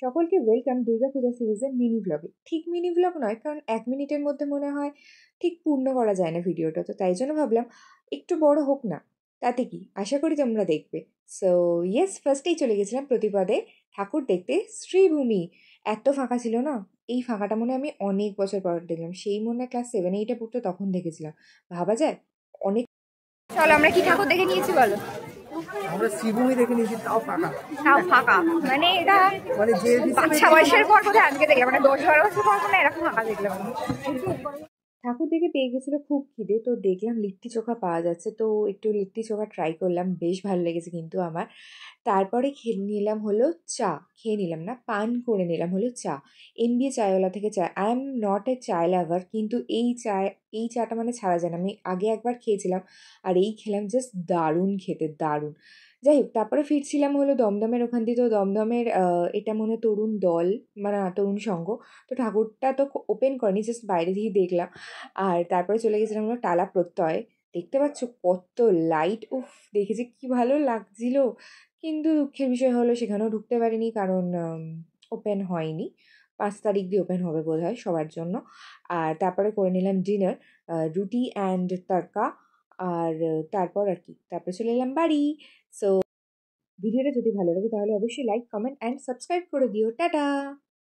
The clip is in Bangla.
সকলকে ওয়েলকাম দুর্গাপূজা সিরিজের মিনি ব্লগে। ঠিক মিনি ব্লগ নয়, কারণ 1 মিনিটের মধ্যে মনে হয় ঠিক পূর্ণ করা যায় না ভিডিওটা, তো তাই জন্য ভাবলাম একটু বড় হোক না, তাতে কি, আশা করি তোমরা দেখবে। সো ইয়েস, ফার্স্টেই চলে গেছিলাম প্রতিপদে ঠাকুর দেখতে। শ্রীভূমি এত ফাঁকা ছিল না, এই ফাঁকাটা মনে হয় আমি অনেক বছর পর দেখলাম, সেই মনে হয় ক্লাস 7-8-এ পড়তো তখন দেখেছিলাম। ভাবা যায় অনেক। চলো আমরা কি ঠাকুর দেখে নিয়েছি বলো। আমরা শ্রীভূমি দেখে নিয়েছি, তাও ফাঁকা। তাও ফাঁকা মানে এটা মানে যে বাচ্চা বয়সের পর বোধহয় আজকে দেখলাম, মানে 10-12 বছর পর মানে এরকম ফাঁকা দেখলাম। ঠাকুর দেখে পেয়ে গেছিলো খুব খিদে, তো দেখলাম লিট্টি চোখা পাওয়া যাচ্ছে, তো একটু লিট্টি চোখা ট্রাই করলাম, বেশ ভালো লেগেছে কিন্তু আমার। তারপরে খেয়ে নিলাম হলো চা, খেয়ে নিলাম না, পান করে নিলাম হলো চা। এমবিএ চায়ওয়ালা থেকে চা। আই এম নট এ চায় লাভার, কিন্তু এই চাটা মানে ছাড়া যায় না। আমি আগে একবার খেয়েছিলাম আর এই খেলাম, জাস্ট দারুণ খেতে, দারুণ। যাই হোক, তারপরে ফিরছিলাম হলো দমদমের ওখান দিয়ে, তো দমদমের এটা মনে হয় তরুণ দল, মানে তরুণ সংঘ। তো ঠাকুরটা তো ওপেন করেনি, জাস্ট বাইরে থেকে দেখলাম। আর তারপরে চলে গেছিলাম হলো টালা প্রত্যয়। দেখতে পাচ্ছ কত লাইট, উফ, দেখে যে কি ভালো লাগছিল। কিন্তু দুঃখের বিষয় হলো সেখানেও ঢুকতে পারিনি, কারণ ওপেন হয়নি। 5 তারিখ দিয়ে ওপেন হবে বোধহয় সবার জন্য। আর তারপরে করে নিলাম ডিনার, রুটি অ্যান্ড তড়কা। আর তারপর আর কি, তারপরে চলে এলাম বাড়ি। সো ভিডিওটা যদি ভালো লাগে তাহলে অবশ্যই লাইক, কমেন্ট অ্যান্ড সাবস্ক্রাইব করে দিও। টাটা।